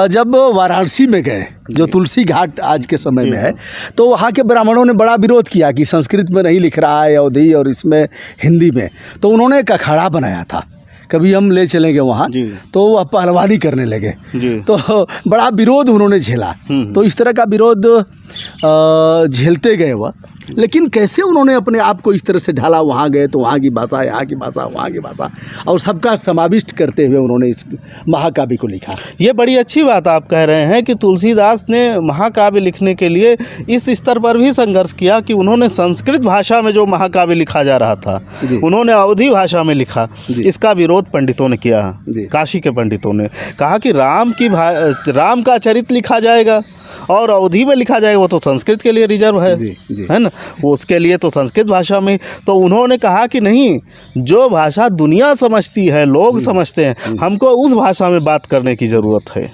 जब वाराणसी में गए, जो तुलसी घाट आज के समय में है, जी। तो वहाँ के ब्राह्मणों ने बड़ा विरोध किया कि संस्कृत में नहीं लिख रहा है अवधी और इसमें हिंदी में। तो उन्होंने एक अखाड़ा बनाया था, कभी हम ले चलेंगे वहाँ, जी। तो वह पहलवानी करने लगे। जी। तो बड़ा विरोध उन्होंने झेला। तो इस तरह का विरोध झेलते गए वह, लेकिन कैसे उन्होंने अपने आप को इस तरह से ढाला, वहाँ गए तो वहाँ की भाषा, यहाँ की भाषा, वहाँ की भाषा, और सबका समाविष्ट करते हुए उन्होंने इस महाकाव्य को लिखा। ये बड़ी अच्छी बात आप कह रहे हैं कि तुलसीदास ने महाकाव्य लिखने के लिए इस स्तर पर भी संघर्ष किया कि उन्होंने संस्कृत भाषा में जो महाकाव्य लिखा जा रहा था उन्होंने अवधी भाषा में लिखा। इसका विरोध पंडितों ने किया। काशी के पंडितों ने कहा कि राम का चरित्र लिखा जाएगा और अवधी में लिखा जाएगा, वो तो संस्कृत के लिए रिजर्व है। है ना, वो उसके लिए तो संस्कृत भाषा में। तो उन्होंने कहा कि नहीं, जो भाषा दुनिया समझती है, लोग समझते हैं, हमको उस भाषा में बात करने की ज़रूरत है।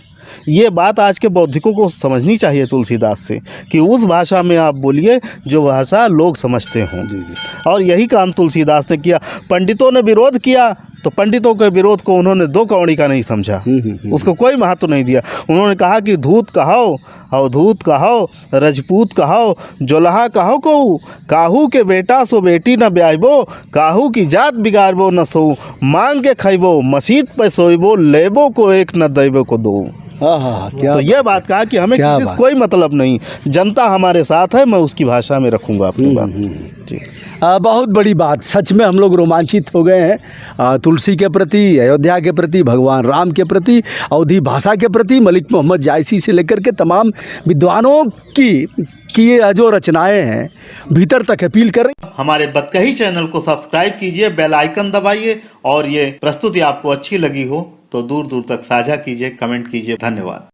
ये बात आज के बौद्धिकों को समझनी चाहिए तुलसीदास से कि उस भाषा में आप बोलिए जो भाषा लोग समझते हों। और यही काम तुलसीदास ने किया। पंडितों ने विरोध किया तो पंडितों के विरोध को उन्होंने दो कौड़ी का नहीं समझा, उसको कोई महत्व नहीं दिया। उन्होंने कहा कि धूत कहो, अवधूत कहो, रजपूत कहो, जोलहा कहो को, काहू के बेटा सो बेटी न ब्याहबो, काहू की जात बिगाड़बो न सो, मांग के खैबो, मसीत पे सोइबो, लेबो को एक न दैबो को दो। क्या तो ये बात कहा कि हमें किसी से कोई मतलब नहीं, जनता हमारे साथ है, मैं उसकी भाषा में रखूँगा अपनी बात। जी, बहुत बड़ी बात। सच में हम लोग रोमांचित हो गए हैं तुलसी के प्रति, अयोध्या के प्रति, भगवान राम के प्रति, अवधी भाषा के प्रति, मलिक मोहम्मद जायसी से लेकर के तमाम विद्वानों की जो रचनाएं हैं भीतर तक अपील कर रही। हमारे बतकही चैनल को सब्सक्राइब कीजिए, बेल आइकन दबाइए, और ये प्रस्तुति आपको अच्छी लगी हो तो दूर दूर तक साझा कीजिए, कमेंट कीजिए। धन्यवाद।